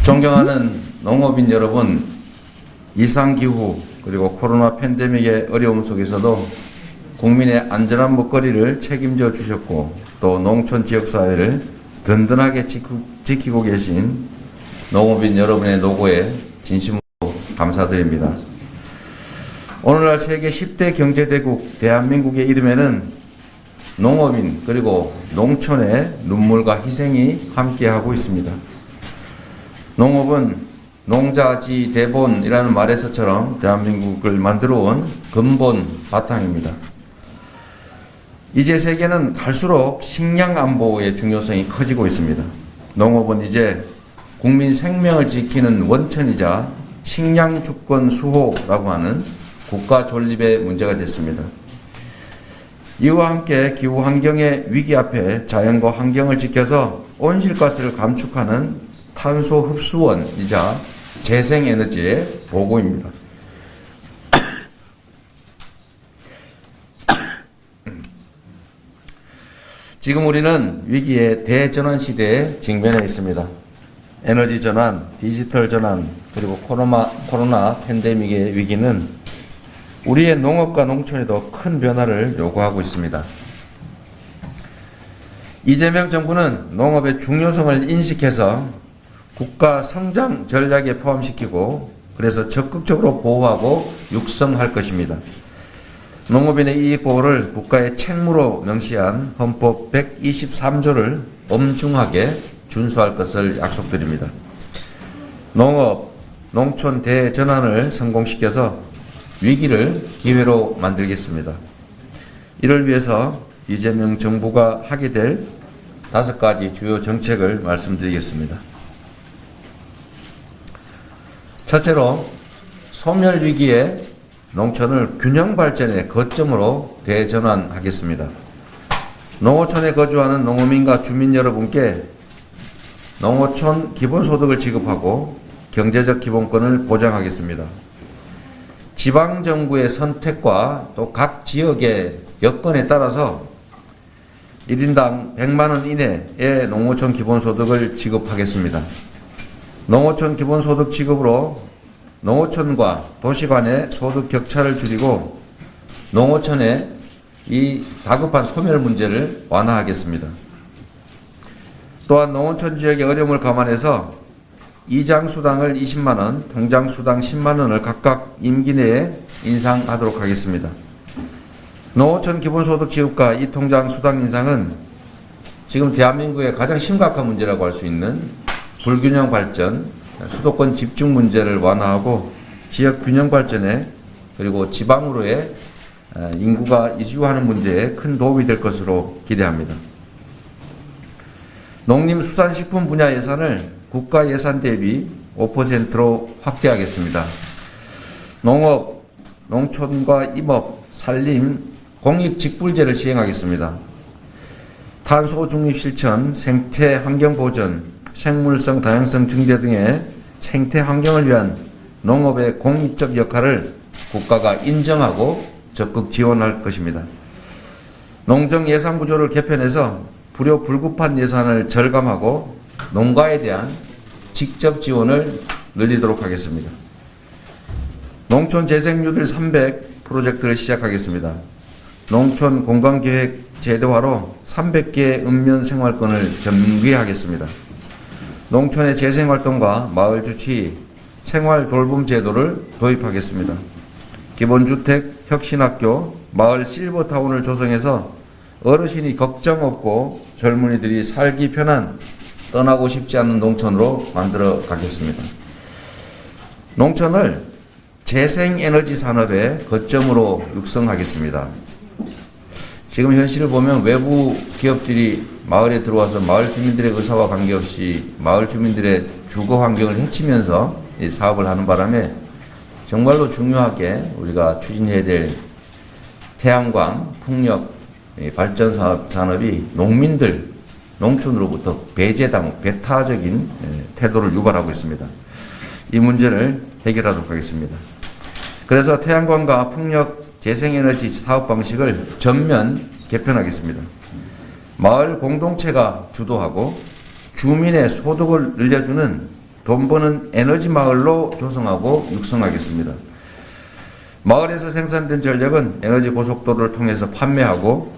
존경하는 농업인 여러분, 이상기후 그리고 코로나 팬데믹의 어려움 속에서도 국민의 안전한 먹거리를 책임져 주셨고 또 농촌 지역사회를 든든하게 지키고 계신 농업인 여러분의 노고에 진심으로 감사드립니다. 오늘날 세계 10대 경제대국 대한민국의 이름에는 농업인 그리고 농촌의 눈물과 희생이 함께하고 있습니다. 농업은 농자지 대본이라는 말에서처럼 대한민국을 만들어온 근본 바탕입니다. 이제 세계는 갈수록 식량 안보의 중요성이 커지고 있습니다. 농업은 이제 국민 생명을 지키는 원천이자 식량 주권 수호라고 하는 국가 존립의 문제가 됐습니다. 이와 함께 기후 환경의 위기 앞에 자연과 환경을 지켜서 온실가스를 감축하는 탄소 흡수원이자 재생에너지의 보고입니다. 지금 우리는 위기의 대전환 시대에 직면해 있습니다. 에너지 전환, 디지털 전환, 그리고 코로나 팬데믹의 위기는 우리의 농업과 농촌에도 큰 변화를 요구하고 있습니다. 이재명 정부는 농업의 중요성을 인식해서 국가 성장 전략에 포함시키고 그래서 적극적으로 보호하고 육성할 것입니다. 농업인의 이익 보호를 국가의 책무로 명시한 헌법 123조를 엄중하게 준수할 것을 약속드립니다. 농업, 농촌 대전환을 성공시켜서 위기를 기회로 만들겠습니다. 이를 위해서 이재명 정부가 하게 될 5가지 주요 정책을 말씀드리겠습니다. 첫째로 소멸 위기에 농촌을 균형 발전의 거점으로 대전환하겠습니다. 농어촌에 거주하는 농어민과 주민 여러분께 농어촌 기본소득을 지급하고 경제적 기본권을 보장하겠습니다. 지방정부의 선택과 또 각 지역의 여건에 따라서 1인당 100만원 이내의 농어촌 기본소득을 지급하겠습니다. 농어촌 기본소득 지급으로 농어촌과 도시 간의 소득 격차를 줄이고 농어촌의 이 다급한 소멸 문제를 완화하겠습니다. 또한 농어촌 지역의 어려움을 감안해서 이장수당을 20만원, 통장수당 10만원을 각각 임기 내에 인상하도록 하겠습니다. 농어촌 기본소득 지급과 이 통장수당 인상은 지금 대한민국의 가장 심각한 문제라고 할 수 있는 불균형 발전, 수도권 집중 문제를 완화하고 지역 균형 발전에 그리고 지방으로의 인구가 이주하는 문제에 큰 도움이 될 것으로 기대합니다. 농림수산식품 분야 예산을 국가 예산 대비 5%로 확대하겠습니다. 농업, 농촌과 임업, 산림, 공익직불제를 시행하겠습니다. 탄소 중립 실천, 생태 환경 보전, 생물성 다양성 증대 등의 생태 환경을 위한 농업의 공익적 역할을 국가가 인정하고 적극 지원할 것입니다. 농정 예산 구조를 개편해서 불효불급한 예산을 절감하고 농가에 대한 직접 지원을 늘리도록 하겠습니다. 농촌 재생유들 300 프로젝트를 시작하겠습니다. 농촌 공간계획 제도화로 300개의 읍면 생활권을 정비하겠습니다. 농촌의 재생활동과 마을주치, 생활돌봄 제도를 도입하겠습니다. 기본주택, 혁신학교, 마을 실버타운을 조성해서 어르신이 걱정 없고 젊은이들이 살기 편한 떠나고 싶지 않은 농촌으로 만들어 가겠습니다. 농촌을 재생에너지 산업의 거점으로 육성하겠습니다. 지금 현실을 보면 외부 기업들이 마을에 들어와서 마을 주민들의 의사와 관계없이 마을 주민들의 주거 환경을 해치면서 이 사업을 하는 바람에 정말로 중요하게 우리가 추진해야 될 태양광, 풍력, 발전 산업이 농민들, 농촌으로부터 배타적인 태도를 유발하고 있습니다. 이 문제를 해결하도록 하겠습니다. 그래서 태양광과 풍력, 재생에너지 사업 방식을 전면 개편하겠습니다. 마을 공동체가 주도하고 주민의 소득을 늘려주는 돈 버는 에너지 마을로 조성하고 육성하겠습니다. 마을에서 생산된 전력은 에너지 고속도로를 통해서 판매하고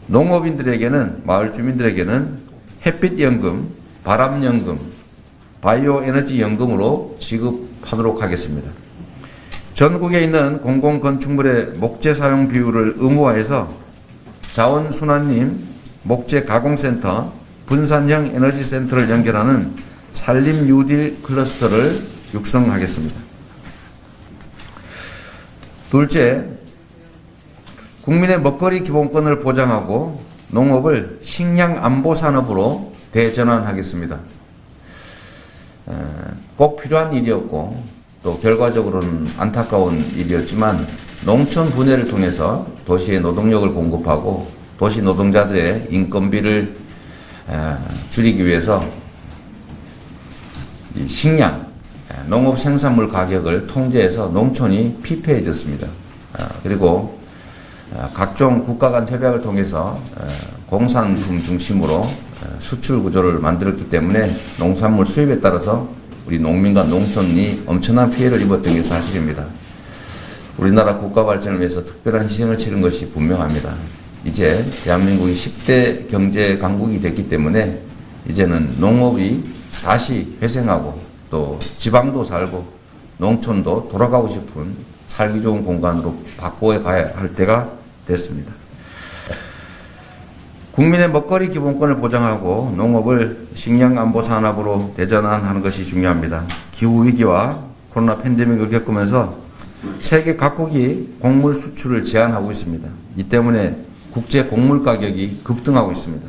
농업인들에게는 마을 주민들에게는 햇빛연금, 바람연금, 바이오에너지연금으로 지급하도록 하겠습니다. 전국에 있는 공공건축물의 목재 사용 비율을 의무화해서 자원순환림 목재 가공센터, 분산형 에너지센터를 연결하는 산림 뉴딜 클러스터를 육성하겠습니다. 둘째, 국민의 먹거리 기본권을 보장하고 농업을 식량 안보 산업으로 대전환하겠습니다. 꼭 필요한 일이었고 또 결과적으로는 안타까운 일이었지만 농촌 분해를 통해서 도시의 노동력을 공급하고 도시 노동자들의 인건비를 줄이기 위해서 식량, 농업 생산물 가격을 통제해서 농촌이 피폐해졌습니다. 그리고 각종 국가 간 협약을 통해서 공산품 중심으로 수출 구조를 만들었기 때문에 농산물 수입에 따라서 우리 농민과 농촌이 엄청난 피해를 입었던 게 사실입니다. 우리나라 국가 발전을 위해서 특별한 희생을 치른 것이 분명합니다. 이제 대한민국이 10대 경제 강국이 됐기 때문에 이제는 농업이 다시 회생하고 또 지방도 살고 농촌도 돌아가고 싶은 살기 좋은 공간으로 바꿔 가야 할 때가 됐습니다. 국민의 먹거리 기본권을 보장하고 농업을 식량 안보 산업으로 대전환하는 것이 중요합니다. 기후위기와 코로나 팬데믹을 겪으면서 세계 각국이 곡물 수출을 제한하고 있습니다. 이 때문에 국제 곡물 가격이 급등하고 있습니다.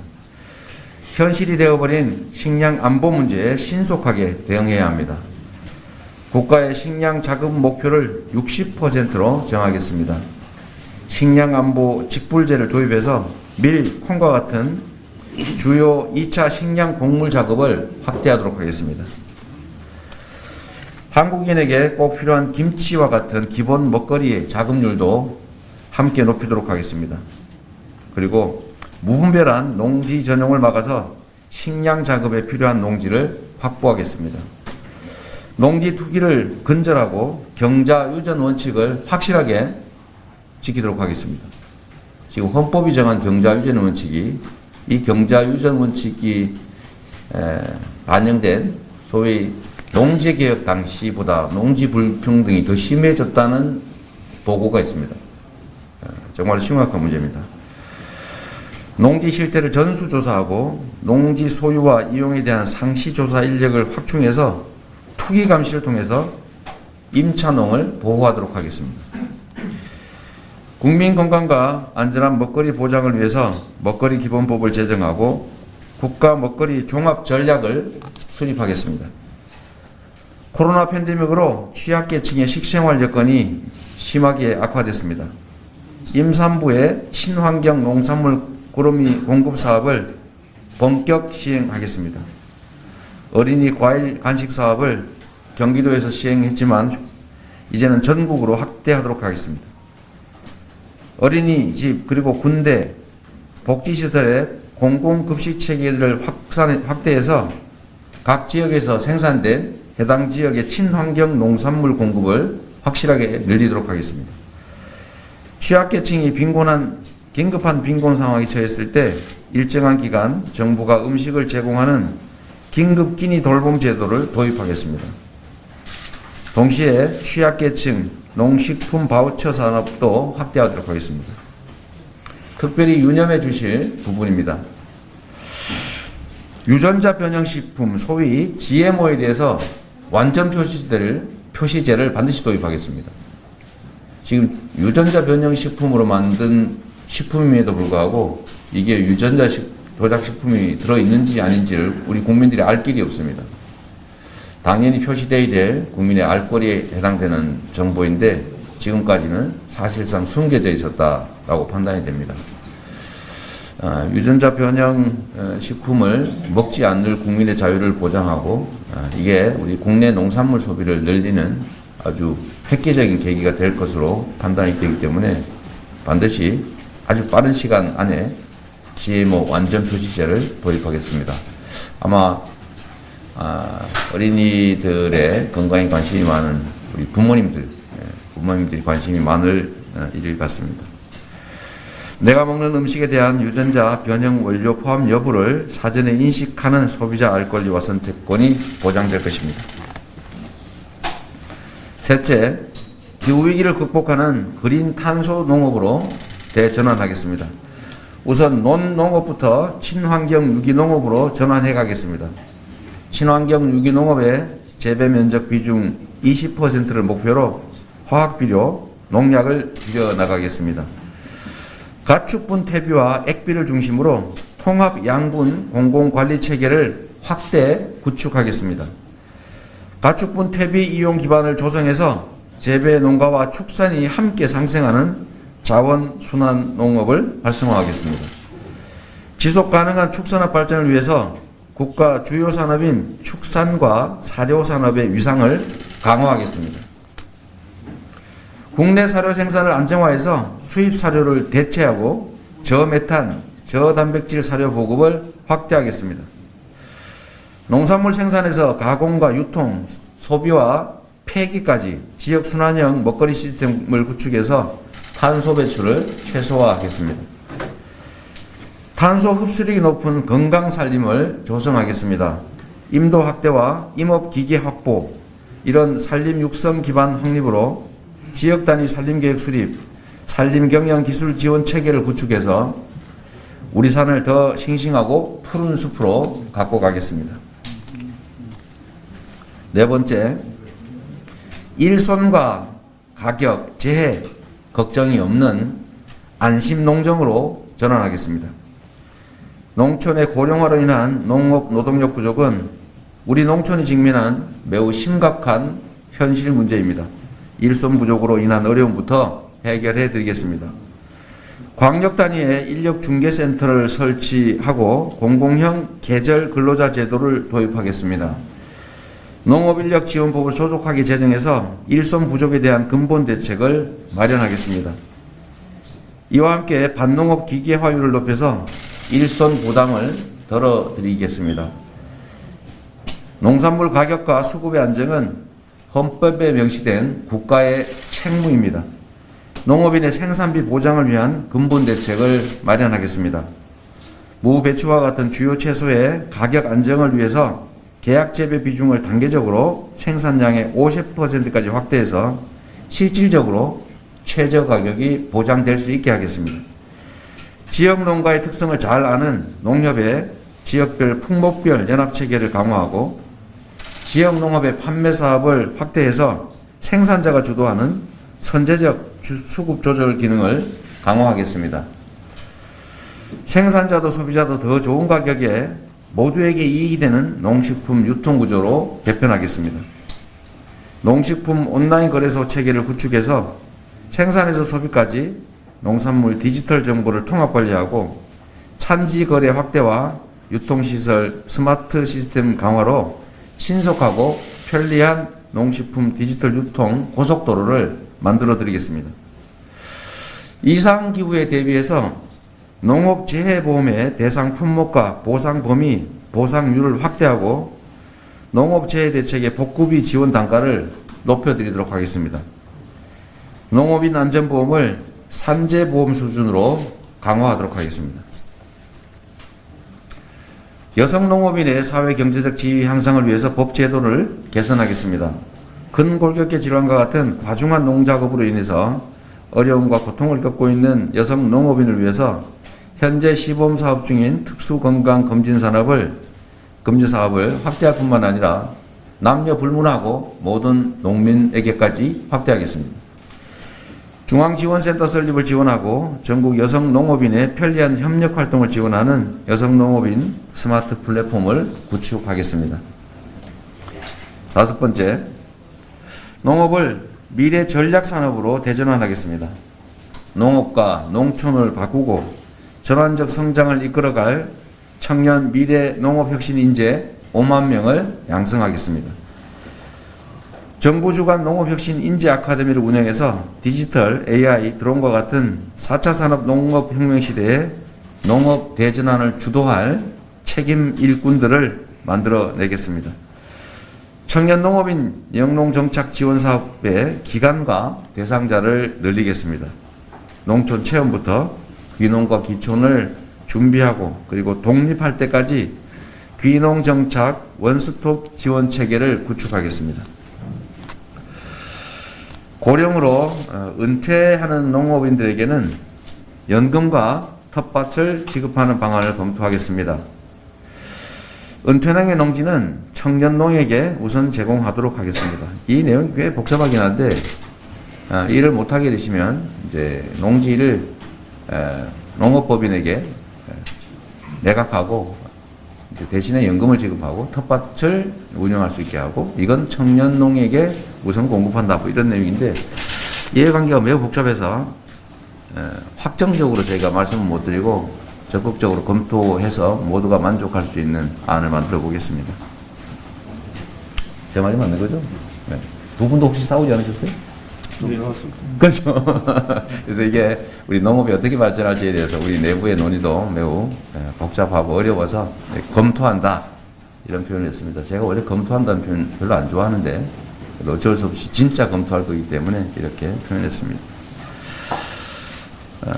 현실이 되어버린 식량 안보 문제에 신속하게 대응해야 합니다. 국가의 식량 자급 목표를 60%로 정하겠습니다. 식량 안보 직불제를 도입해서 밀, 콩과 같은 주요 2차 식량 곡물 작업을 확대하도록 하겠습니다. 한국인에게 꼭 필요한 김치와 같은 기본 먹거리의 자급률도 함께 높이도록 하겠습니다. 그리고 무분별한 농지 전용을 막아서 식량 작업에 필요한 농지를 확보하겠습니다. 농지 투기를 근절하고 경자 유전 원칙을 확실하게 지키도록 하겠습니다. 지금 헌법이 정한 경자 유전 원칙이 이 경자 유전 원칙이 반영된 소위 농지개혁 당시보다 농지 불평등이 더 심해졌다는 보고가 있습니다. 정말 심각한 문제입니다. 농지 실태를 전수조사하고 농지 소유와 이용에 대한 상시조사 인력을 확충해서 투기 감시를 통해서 임차농을 보호하도록 하겠습니다. 국민 건강과 안전한 먹거리 보장을 위해서 먹거리 기본법을 제정하고 국가 먹거리 종합 전략을 수립하겠습니다. 코로나 팬데믹으로 취약계층의 식생활 여건이 심하게 악화됐습니다. 임산부의 친환경 농산물 구름이 공급 사업을 본격 시행하겠습니다. 어린이 과일 간식 사업을 경기도에서 시행했지만 이제는 전국으로 확대하도록 하겠습니다. 어린이집 그리고 군대, 복지시설의 공공급식 체계를 확대해서 각 지역에서 생산된 해당 지역의 친환경 농산물 공급을 확실하게 늘리도록 하겠습니다. 취약계층이 긴급한 빈곤 상황에 처했을 때 일정한 기간 정부가 음식을 제공하는 긴급기니 돌봄 제도를 도입하겠습니다. 동시에 취약계층 농식품 바우처 산업도 확대하도록 하겠습니다. 특별히 유념해 주실 부분입니다. 유전자 변형식품 소위 GMO에 대해서 완전 표시제를 반드시 도입하겠습니다. 지금 유전자 변형식품으로 만든 식품임에도 불구하고 이게 유전자 조작식품이 들어있는지 아닌지를 우리 국민들이 알 길이 없습니다. 당연히 표시되어야 될 국민의 알 권리에 해당되는 정보인데 지금까지는 사실상 숨겨져 있었다라고 판단이 됩니다. 유전자 변형 식품을 먹지 않을 국민의 자유를 보장하고 이게 우리 국내 농산물 소비를 늘리는 아주 획기적인 계기가 될 것으로 판단이 되기 때문에 반드시 아주 빠른 시간 안에 GMO 완전 표시제를 도입하겠습니다. 아마 어린이들의 건강에 관심이 많은 우리 부모님들이 관심이 많을 일일 같습니다. 내가 먹는 음식에 대한 유전자 변형 원료 포함 여부를 사전에 인식하는 소비자 알 권리와 선택권이 보장될 것입니다. 셋째, 기후위기를 극복하는 그린 탄소 농업으로 대전환하겠습니다. 우선 논농업부터 친환경 유기농업으로 전환해 가겠습니다. 친환경 유기농업의 재배 면적 비중 20%를 목표로 화학비료, 농약을 줄여 나가겠습니다. 가축분 퇴비와 액비를 중심으로 통합 양분 공공관리 체계를 확대 구축하겠습니다. 가축분 퇴비 이용 기반을 조성해서 재배 농가와 축산이 함께 상생하는 자원순환 농업을 활성화하겠습니다. 지속가능한 축산업 발전을 위해서 국가 주요 산업인 축산과 사료산업의 위상을 강화하겠습니다. 국내 사료 생산을 안정화해서 수입 사료를 대체하고 저메탄, 저단백질 사료 보급을 확대하겠습니다. 농산물 생산에서 가공과 유통, 소비와 폐기까지 지역 순환형 먹거리 시스템을 구축해서 탄소 배출을 최소화하겠습니다. 탄소 흡수력이 높은 건강 살림을 조성하겠습니다. 임도 확대와 임업 기계 확보, 이런 산림 육성 기반 확립으로 지역 단위 산림 계획 수립, 산림 경영 기술 지원 체계를 구축해서 우리 산을 더 싱싱하고 푸른 숲으로 갖고 가겠습니다. 네 번째, 일손과 가격, 재해 걱정이 없는 안심 농정으로 전환하겠습니다. 농촌의 고령화로 인한 농업 노동력 부족은 우리 농촌이 직면한 매우 심각한 현실 문제입니다. 일손 부족으로 인한 어려움부터 해결해 드리겠습니다. 광역 단위의 인력 중개센터를 설치하고 공공형 계절 근로자 제도를 도입하겠습니다. 농업인력 지원법을 소속하게 제정해서 일손 부족에 대한 근본 대책을 마련하겠습니다. 이와 함께 반농업 기계화율을 높여서 일손 부담을 덜어드리겠습니다. 농산물 가격과 수급의 안정은 헌법에 명시된 국가의 책무입니다. 농업인의 생산비 보장을 위한 근본 대책을 마련하겠습니다. 무, 배추와 같은 주요 채소의 가격 안정을 위해서 계약 재배 비중을 단계적으로 생산량의 50%까지 확대해서 실질적으로 최저 가격이 보장될 수 있게 하겠습니다. 지역 농가의 특성을 잘 아는 농협의 지역별 품목별 연합체계를 강화하고 지역 농업의 판매 사업을 확대해서 생산자가 주도하는 선제적 수급 조절 기능을 강화하겠습니다. 생산자도 소비자도 더 좋은 가격에 모두에게 이익이 되는 농식품 유통구조로 개편하겠습니다. 농식품 온라인 거래소 체계를 구축해서 생산에서 소비까지 농산물 디지털 정보를 통합 관리하고 산지 거래 확대와 유통시설 스마트 시스템 강화로 신속하고 편리한 농식품 디지털 유통 고속도로를 만들어 드리겠습니다. 이상기후에 대비해서 농업재해보험의 대상 품목과 보상 범위, 보상률을 확대하고 농업재해대책의 복구비 지원 단가를 높여드리도록 하겠습니다. 농업인 안전보험을 산재보험 수준으로 강화하도록 하겠습니다. 여성 농업인의 사회 경제적 지위 향상을 위해서 법 제도를 개선하겠습니다. 근골격계 질환과 같은 과중한 농작업으로 인해서 어려움과 고통을 겪고 있는 여성 농업인을 위해서 현재 시범 사업 중인 특수건강검진 검진 사업을 확대할 뿐만 아니라 남녀 불문하고 모든 농민에게까지 확대하겠습니다. 중앙지원센터 설립을 지원하고 전국 여성농업인의 편리한 협력활동을 지원하는 여성농업인 스마트 플랫폼을 구축하겠습니다. 다섯 번째, 농업을 미래 전략산업으로 대전환하겠습니다. 농업과 농촌을 바꾸고 전환적 성장을 이끌어갈 청년 미래 농업혁신 인재 5만 명을 양성하겠습니다. 정부 주관 농업혁신 인재 아카데미를 운영해서 디지털, AI, 드론과 같은 4차 산업 농업혁명 시대에 농업 대전환을 주도할 책임 일꾼들을 만들어내겠습니다. 청년 농업인 영농정착 지원 사업의 기간과 대상자를 늘리겠습니다. 농촌 체험부터 귀농과 기촌을 준비하고 그리고 독립할 때까지 귀농정착 원스톱 지원 체계를 구축하겠습니다. 고령으로 은퇴하는 농업인들에게는 연금과 텃밭을 지급하는 방안을 검토하겠습니다. 은퇴형의 농지는 청년 농에게 우선 제공하도록 하겠습니다. 이 내용이 꽤 복잡하긴 한데 일을 못하게 되시면 이제 농지를 농업법인에게 매각하고 대신에 연금을 지급하고 텃밭을 운영할 수 있게 하고 이건 청년 농에게 우선 공급한다 뭐 이런 내용인데 이해관계가 매우 복잡해서 확정적으로 저희가 말씀을 못 드리고 적극적으로 검토해서 모두가 만족할 수 있는 안을 만들어 보겠습니다. 제 말이 맞는 거죠? 네. 두 분도 혹시 싸우지 않으셨어요? 네, 맞습니다. 그렇죠. 그래서 이게 우리 농업이 어떻게 발전할지에 대해서 우리 내부의 논의도 매우 복잡하고 어려워서 검토한다 이런 표현을 했습니다. 제가 원래 검토한다는 표현 별로 안 좋아하는데 어쩔 수 없이 진짜 검토할 거기 때문에 이렇게 표현했습니다.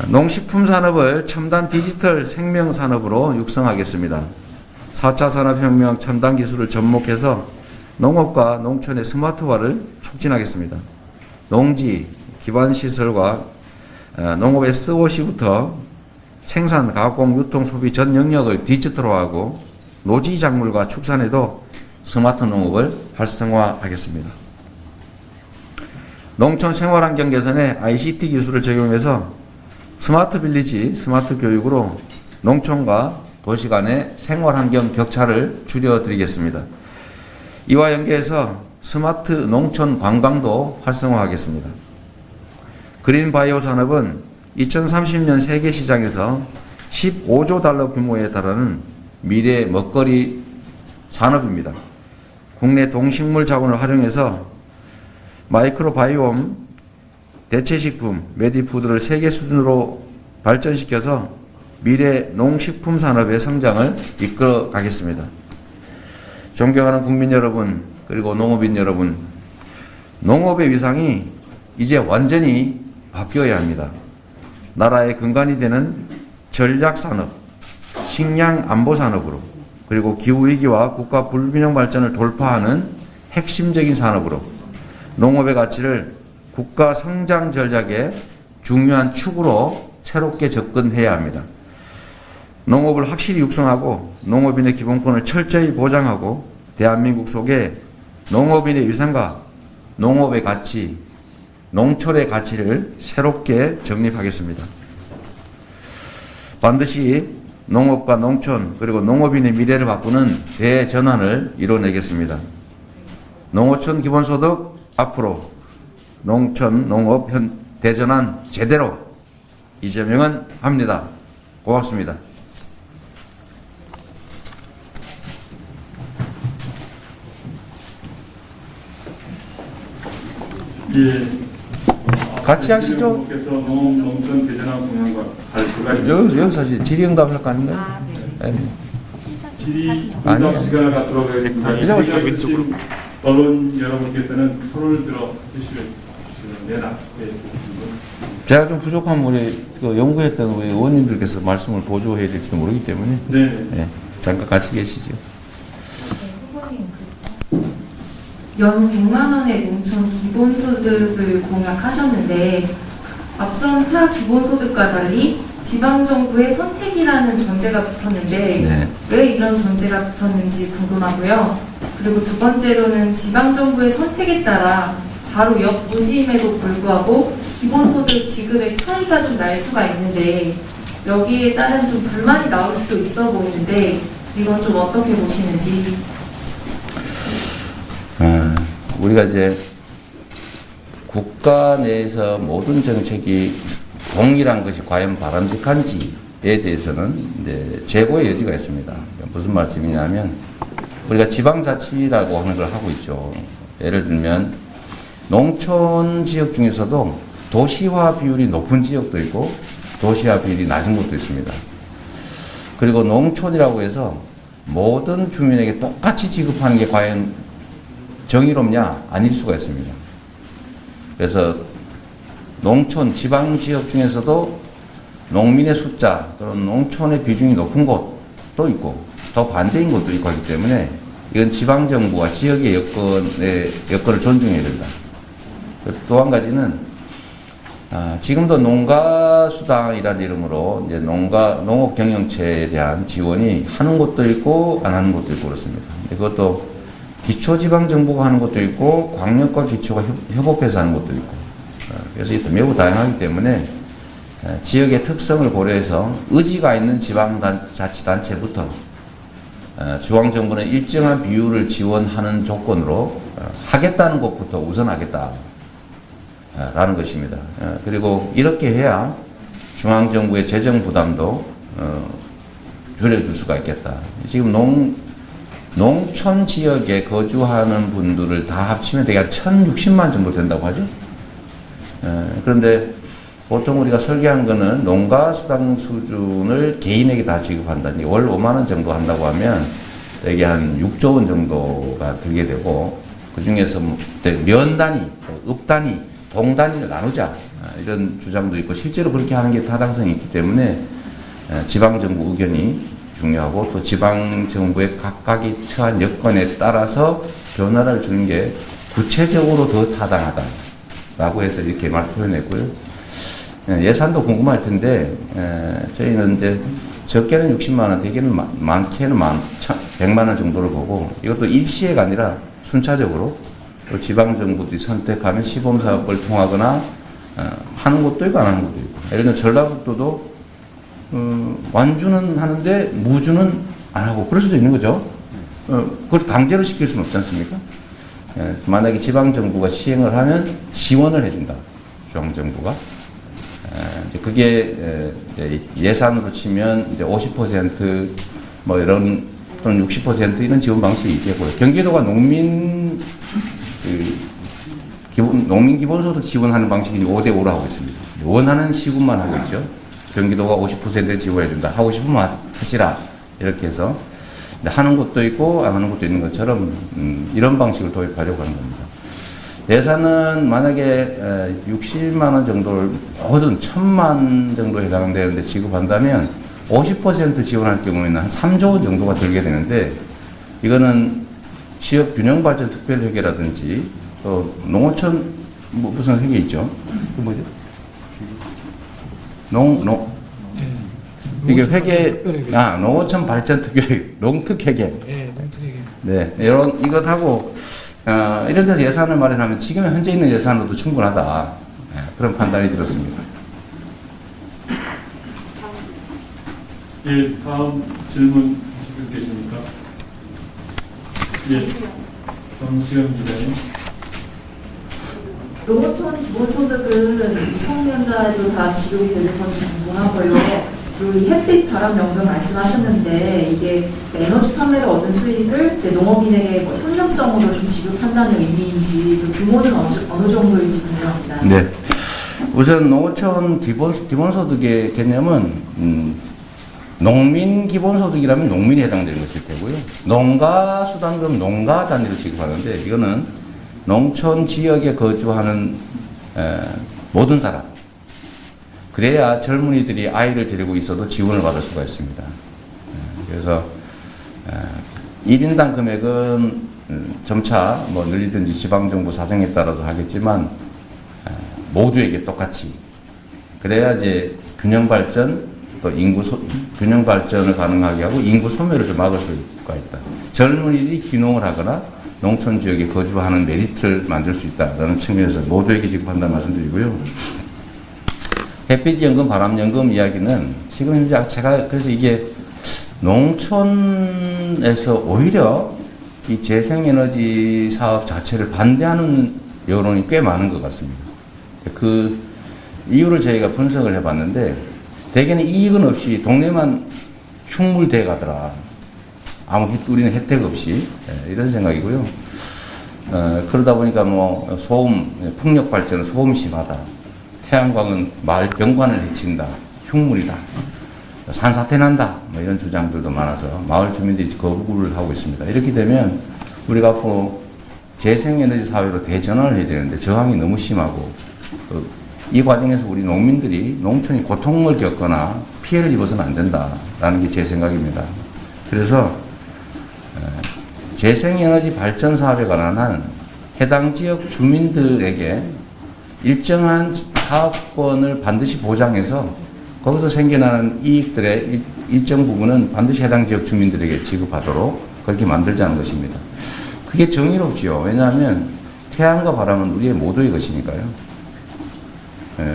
농식품 산업을 첨단 디지털 생명 산업으로 육성하겠습니다. 4차 산업혁명 첨단 기술을 접목해서 농업과 농촌의 스마트화를 촉진하겠습니다. 농지, 기반시설과 농업의 SOC부터 생산, 가공, 유통, 소비 전 영역을 디지털화하고 노지 작물과 축산에도 스마트 농업을 활성화하겠습니다. 농촌 생활환경 개선에 ICT 기술을 적용해서 스마트 빌리지, 스마트 교육으로 농촌과 도시 간의 생활환경 격차를 줄여드리겠습니다. 이와 연계해서 스마트 농촌 관광도 활성화하겠습니다. 그린 바이오 산업은 2030년 세계 시장에서 15조 달러 규모에 달하는 미래 먹거리 산업입니다. 국내 동식물 자원을 활용해서 마이크로바이옴, 대체식품, 메디푸드를 세계 수준으로 발전시켜서 미래 농식품 산업의 성장을 이끌어 가겠습니다. 존경하는 국민 여러분, 그리고 농업인 여러분, 농업의 위상이 이제 완전히 바뀌어야 합니다. 나라의 근간이 되는 전략산업, 식량 안보 산업으로, 그리고 기후위기와 국가 불균형 발전을 돌파하는 핵심적인 산업으로 농업의 가치를 국가 성장 전략의 중요한 축으로 새롭게 접근해야 합니다. 농업을 확실히 육성하고 농업인의 기본권을 철저히 보장하고 대한민국 속에 농업인의 위상과 농업의 가치, 농촌의 가치를 새롭게 정립하겠습니다. 반드시 농업과 농촌 그리고 농업인의 미래를 바꾸는 대전환을 이뤄내겠습니다. 농어촌 기본소득 앞으로 농촌 농업 대전환 제대로 이재명은 합니다. 고맙습니다. 예. 같이 하시죠. 께서 농촌 대전환 공약과 발표가 여기 사실 질의응답 할 거 아닌가요? 아, 네. 네. 질의응답 시간을 갖도록 하겠습니다. 이 시간에 지금 언론 여러분께서는 손을 들어 주시면 되나? 네. 제가 좀 부족하면 우리 그 연구했던 우리 의원님들께서 말씀을 보조해야 될지도 모르기 때문에 네. 네, 잠깐 같이 계시죠. 연 100만 원의 농촌 기본소득을 공약하셨는데 앞선 타 기본소득과 달리 지방정부의 선택이라는 전제가 붙었는데 네. 왜 이런 전제가 붙었는지 궁금하고요. 그리고 두 번째로는 지방정부의 선택에 따라 바로 옆 도시임에도 불구하고 기본소득 지급의 차이가 좀 날 수가 있는데 여기에 따른 좀 불만이 나올 수도 있어 보이는데 이건 좀 어떻게 보시는지. 우리가 이제 국가 내에서 모든 정책이 동일한 것이 과연 바람직한지에 대해서는 이제 재고의 여지가 있습니다. 무슨 말씀이냐면 우리가 지방자치라고 하는 걸 하고 있죠. 예를 들면 농촌 지역 중에서도 도시화 비율이 높은 지역도 있고 도시화 비율이 낮은 곳도 있습니다. 그리고 농촌이라고 해서 모든 주민에게 똑같이 지급하는 게 과연 정의롭냐? 아닐 수가 있습니다. 그래서 농촌, 지방 지역 중에서도 농민의 숫자 또는 농촌의 비중이 높은 곳도 있고 또 반대인 곳도 있고 하기 때문에 이건 지방정부와 지역의 여건을 존중해야 된다. 또 한 가지는 지금도 농가수당이라는 이름으로 이제 농업 경영체에 대한 지원이 하는 곳도 있고 안 하는 곳도 있고 그렇습니다. 그것도 기초지방정부가 하는 것도 있고 광역과 기초가 협업해서 하는 것도 있고 그래서 이게 매우 다양하기 때문에 지역의 특성을 고려해서 의지가 있는 지방자치단체부터 중앙정부는 일정한 비율을 지원하는 조건으로 하겠다는 것부터 우선하겠다 라는 것입니다. 그리고 이렇게 해야 중앙정부의 재정 부담도 줄여줄 수가 있겠다. 지금 농촌 지역에 거주하는 분들을 다 합치면 대략 1,060만 정도 된다고 하죠. 그런데 보통 우리가 설계한 거는 농가수당 수준을 개인에게 다 지급한다니 월 5만 원 정도 한다고 하면 대개 한 6조 원 정도가 들게 되고 그 중에서 면 단위, 읍 단위, 동 단위를 나누자 이런 주장도 있고 실제로 그렇게 하는 게 타당성이 있기 때문에 지방정부 의견이 중요하고 또 지방정부의 각각이 처한 여건에 따라서 변화를 주는 게 구체적으로 더 타당하다라고 해서 이렇게 표현했고요. 예산도 궁금할 텐데 저희는 이제 적게는 60만 원, 대개는 많게는 100만 원 정도를 보고 이것도 일시해가 아니라 순차적으로 또 지방정부들이 선택하면 시범사업을 통하거나 하는 것도 있고 안 하는 것도 있고 예를 들면 전라북도도 완주는 하는데 무주는 안 하고 그럴 수도 있는 거죠. 그걸 강제로 시킬 수는 없지 않습니까? 만약에 지방정부가 시행을 하면 지원을 해준다. 중앙정부가. 그게 예산으로 치면 이제 50% 뭐 이런 또는 60% 이런 지원 방식이 있겠고요. 경기도가 농민 기본소득 지원하는 방식이 5대5로 하고 있습니다. 원하는 시군만 하고 있죠. 경기도가 50% 지원해 준다. 하고 싶으면 하시라. 이렇게 해서 하는 것도 있고 안 하는 것도 있는 것처럼 이런 방식을 도입하려고 하는 겁니다. 예산은 만약에 60만 원 정도를 모든 1,000만 정도에 해당되는데 지급한다면 50% 지원할 경우에는 한 3조 원 정도가 들게 되는데 이거는 지역 균형 발전 특별 회계라든지 또 농어촌 무슨 회계 있죠? 그 뭐죠? 이게 회계 농어촌 발전 특별 농특 회계. 네, 농특 회계. 네, 이것하고 이런 데서 예산을 마련하면 지금 현재 있는 예산으로도 충분하다. 그런 판단이 들었습니다. 예, 다음 질문 지금 계십니까? 예, 정수영 기자님. 농어촌 기본소득은 미성년자에도 다 지급이 되는 건지 궁금하고요. 그리고 이 햇빛 바람연금 말씀하셨는데 이게 에너지 판매를 얻은 수익을 이제 농업인에게 뭐 현금성으로 좀 지급한다는 의미인지 그 규모는 어느 정도인지 궁금합니다. 네. 우선 농어촌 기본소득의 개념은 농민 기본소득이라면 농민에 해당되는 것일 테고요. 농가수당금 농가 단위로 지급하는데 이거는 농촌 지역에 거주하는 모든 사람 그래야 젊은이들이 아이를 데리고 있어도 지원을 받을 수가 있습니다. 그래서 1인당 금액은 점차 뭐 늘리든지 지방정부 사정에 따라서 하겠지만 모두에게 똑같이 그래야 이제 균형 발전 또 균형 발전을 가능하게 하고 인구 소멸을 좀 막을 수가 있다. 젊은이들이 귀농을 하거나 농촌 지역에 거주하는 메리트를 만들 수 있다라는 측면에서 모두에게 지급한다는 말씀드리고요. 햇빛연금, 바람연금 이야기는 지금 현재 제가 그래서 이게 농촌에서 오히려 이 재생에너지 사업 자체를 반대하는 여론이 꽤 많은 것 같습니다. 그 이유를 저희가 분석을 해봤는데 대개는 이익은 없이 동네만 흉물돼 가더라. 아무 우리는 혜택 없이 이런 생각이고요. 그러다 보니까 뭐 소음, 풍력 발전은 소음 심하다. 태양광은 마을 경관을 해친다. 흉물이다. 산사태 난다. 뭐 이런 주장들도 많아서 마을 주민들이 거부를 하고 있습니다. 이렇게 되면 우리가 앞으로 재생에너지 사회로 대전환을 해야 되는데 저항이 너무 심하고 이 과정에서 우리 농민들이 농촌이 고통을 겪거나 피해를 입어서는 안 된다라는 게 제 생각입니다. 그래서 재생에너지 발전 사업에 관한 한 해당 지역 주민들에게 일정한 사업권을 반드시 보장해서 거기서 생겨나는 이익들의 일정 부분은 반드시 해당 지역 주민들에게 지급하도록 그렇게 만들자는 것입니다. 그게 정의롭지요. 왜냐하면 태양과 바람은 우리의 모두의 것이니까요.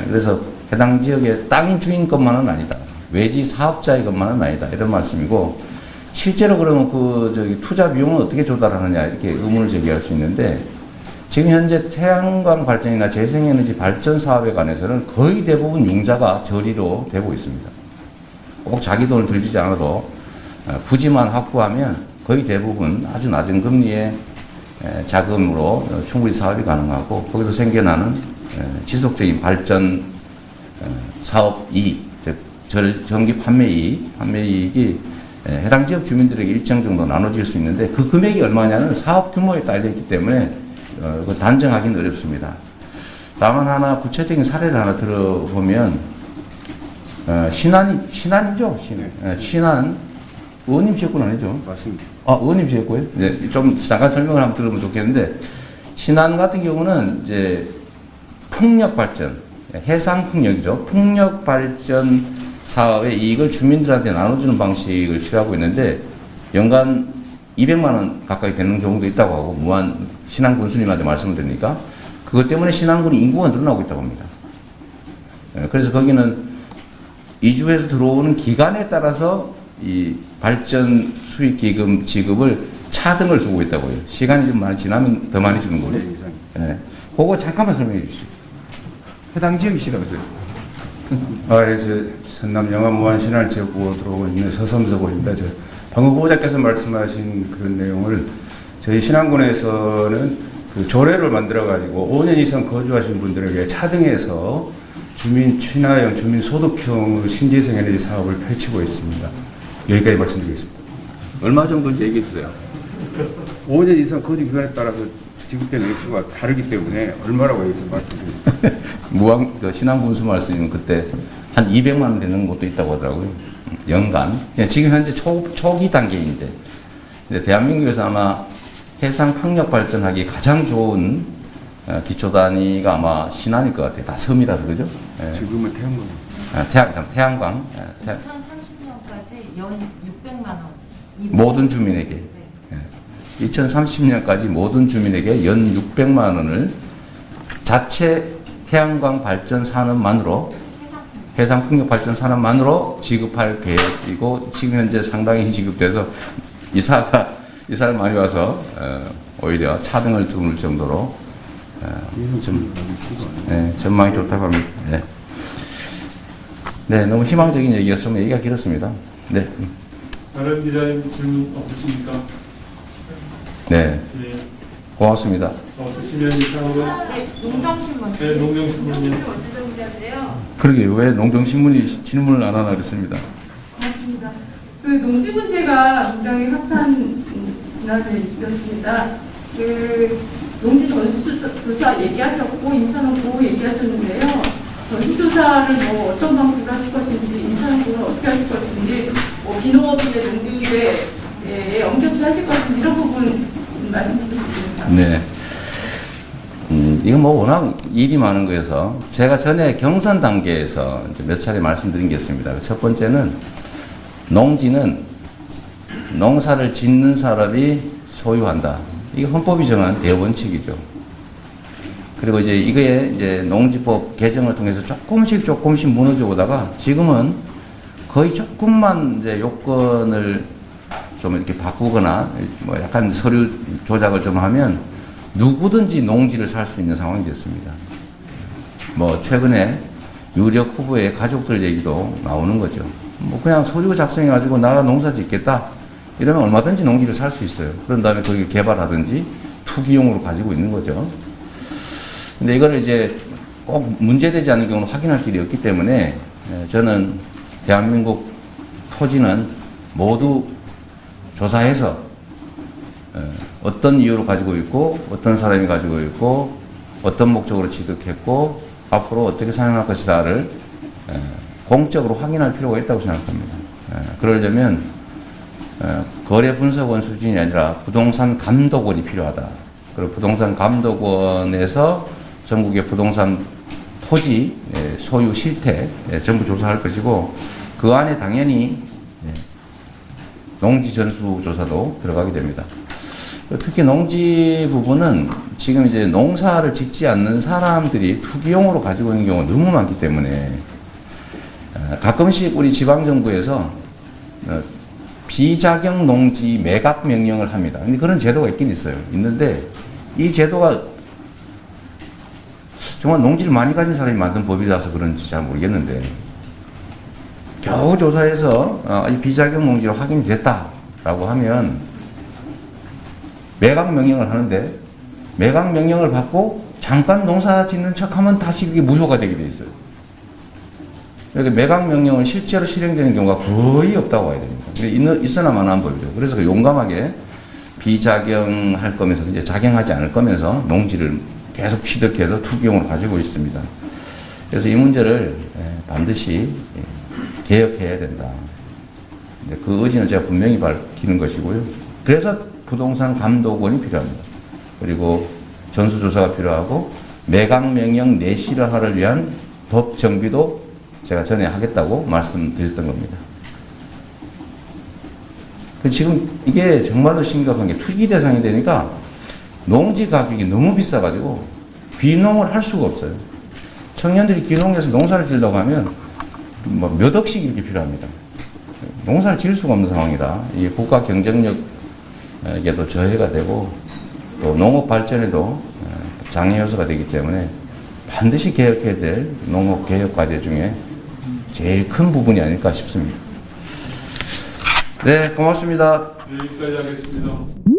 그래서 해당 지역의 땅 주인 것만은 아니다. 외지 사업자의 것만은 아니다. 이런 말씀이고, 실제로 그러면 투자 비용은 어떻게 조달하느냐 이렇게 의문을 제기할 수 있는데, 지금 현재 태양광 발전이나 재생에너지 발전 사업에 관해서는 거의 대부분 융자가 저리로 되고 있습니다. 꼭 자기 돈을 들이지 않아도 부지만 확보하면 거의 대부분 아주 낮은 금리의 자금으로 충분히 사업이 가능하고, 거기서 생겨나는 지속적인 발전 사업 이익, 즉 전기 판매 이익이 해당 지역 주민들에게 일정 정도 나눠질 수 있는데, 그 금액이 얼마냐는 사업 규모에 딸려있기 때문에 단정하기는 어렵습니다. 다만 하나 구체적인 사례를 하나 들어보면, 신안이죠? 신안 의원님 지역군 아니죠? 맞습니다. 의원님 지역구요? 네, 좀 잠깐 설명을 한번 들으면 좋겠는데, 신안 같은 경우는 이제 풍력 발전, 해상 풍력이죠. 풍력 발전 사업의 이익을 주민들한테 나눠주는 방식을 취하고 있는데, 연간 200만 원 가까이 되는 경우도 있다고 하고, 무한 신안 군수님한테 말씀을 드리니까 그것 때문에 신안군의 인구가 늘어나고 있다고 합니다. 그래서 거기는 이주해서 들어오는 기간에 따라서 이 발전 수익 기금 지급을 차등을 두고 있다고요. 시간이 좀 많이 지나면 더 많이 주는 거죠. 네. 그거 잠깐만 설명해 주시죠. 해당 지역이시라면서요. 저 전남 영암 무안 신안 지역구로 들어오고 있는 서섬서고입니다. 방금 후보자께서 말씀하신 그런 내용을 저희 신안군에서는 그 조례를 만들어 가지고 5년 이상 거주하신 분들에게 차등해서 주민 친화형, 주민 소득형 신재생 에너지 사업을 펼치고 있습니다. 여기까지 말씀드리겠습니다. 얼마 정도인지 얘기해 주세요. 5년 이상 거주 기간에 따라서 지급되는 액수가 다르기 때문에 얼마라고 여기서 말씀드립니다. 신안 군수 말씀이면 그때 한 200만 원 되는 것도 있다고 하더라고요. 연간. 지금 현재 초기 단계인데, 대한민국에서 아마 해상 풍력 발전하기 가장 좋은 기초 단위가 아마 신안일 것 같아요. 다 섬이라서, 그죠? 지금은 태양광. 태양광. 2030년까지 연 600만 원. 모든 주민에게. 네. 2030년까지 모든 주민에게 연 600만 원을 자체 태양광 발전 산업만으로, 해상 풍력 발전 산업만으로 지급할 계획이고, 지금 현재 상당히 지급돼서 이사를 많이 와서 오히려 차등을 두는 정도로 전망이 좋다고 합니다. 네. 네, 너무 희망적인 얘기였으면 얘기가 길었습니다. 네. 다른 기자님 질문 없으십니까? 네. 예. 고맙습니다. 없으시면 이상으로 네, 농정신문. 네, 농정신문님. 그러게 왜 농정신문이 질문을 안 하나 그랬습니다. 고맙습니다. 그 농지 문제가 굉장히 핫한 지난해 있었습니다. 그 농지 전수조사 얘기하셨고 임산원 보호 얘기하셨는데요. 전수조사를 뭐 어떤 방식으로 하실 것인지, 임산원 보호를 어떻게 하실 것인지, 뭐 비농업인의 농지 문제에 엄격히 하실 것인지 이런 부분 말씀 부탁드립니다. 네. 이건 뭐 워낙 일이 많은 거여서 제가 전에 경선 단계에서 이제 몇 차례 말씀드린 게 있습니다. 첫 번째는 농지는 농사를 짓는 사람이 소유한다. 이게 헌법이 정한 대원칙이죠. 그리고 이제 이거에 이제 농지법 개정을 통해서 조금씩 무너져 오다가 지금은 거의 조금만 이제 요건을 좀 이렇게 바꾸거나 뭐 약간 서류 조작을 좀 하면 누구든지 농지를 살 수 있는 상황이 됐습니다. 뭐 최근에 유력 후보의 가족들 얘기도 나오는 거죠. 뭐 그냥 서류 작성해가지고 나가 농사 짓겠다 이러면 얼마든지 농지를 살 수 있어요. 그런 다음에 거기를 개발하든지 투기용으로 가지고 있는 거죠. 근데 이거를 이제 꼭 문제되지 않는 경우는 확인할 길이 없기 때문에 저는 대한민국 토지는 모두 조사해서 어떤 이유로 가지고 있고 어떤 사람이 가지고 있고 어떤 목적으로 취득했고 앞으로 어떻게 사용할 것이다를 공적으로 확인할 필요가 있다고 생각합니다. 그러려면 거래 분석원 수준이 아니라 부동산 감독원이 필요하다. 그리고 부동산 감독원에서 전국의 부동산 토지 소유 실태 전부 조사할 것이고 그 안에 당연히 농지 전수 조사도 들어가게 됩니다. 특히 농지 부분은 지금 이제 농사를 짓지 않는 사람들이 투기용으로 가지고 있는 경우가 너무 많기 때문에 가끔씩 우리 지방정부에서 비자격 농지 매각 명령을 합니다. 근데 그런 제도가 있긴 있어요. 있는데 이 제도가 정말 농지를 많이 가진 사람이 만든 법이라서 그런지 잘 모르겠는데 겨우 조사해서 이 비자격 농지로 확인이 됐다라고 하면 매각 명령을 하는데 매각 명령을 받고 잠깐 농사 짓는 척하면 다시 그게 무효가 되게 돼 있어요. 그러니까 매각 명령은 실제로 실행되는 경우가 거의 없다고 봐야 됩니다. 있으나 마나한 법이죠. 그래서 용감하게 비자경할 거면서 이제 자경하지 않을 거면서 농지를 계속 취득해서 투기용으로 가지고 있습니다. 그래서 이 문제를 반드시 개혁해야 된다. 그 의지는 제가 분명히 밝히는 것이고요. 그래서 부동산 감독원이 필요합니다. 그리고 전수조사가 필요하고 매각 명령 내실화를 위한 법 정비도 제가 전에 하겠다고 말씀드렸던 겁니다. 지금 이게 정말로 심각한 게 투기 대상이 되니까 농지 가격이 너무 비싸가지고 귀농을 할 수가 없어요. 청년들이 귀농해서 농사를 지으려고 하면 뭐 몇 억씩 이렇게 필요합니다. 농사를 지을 수가 없는 상황이라 이게 국가 경쟁력에도 저해가 되고 또 농업 발전에도 장애 요소가 되기 때문에 반드시 개혁해야 될 농업 개혁 과제 중에 제일 큰 부분이 아닐까 싶습니다. 네, 고맙습니다. 여기까지 하겠습니다.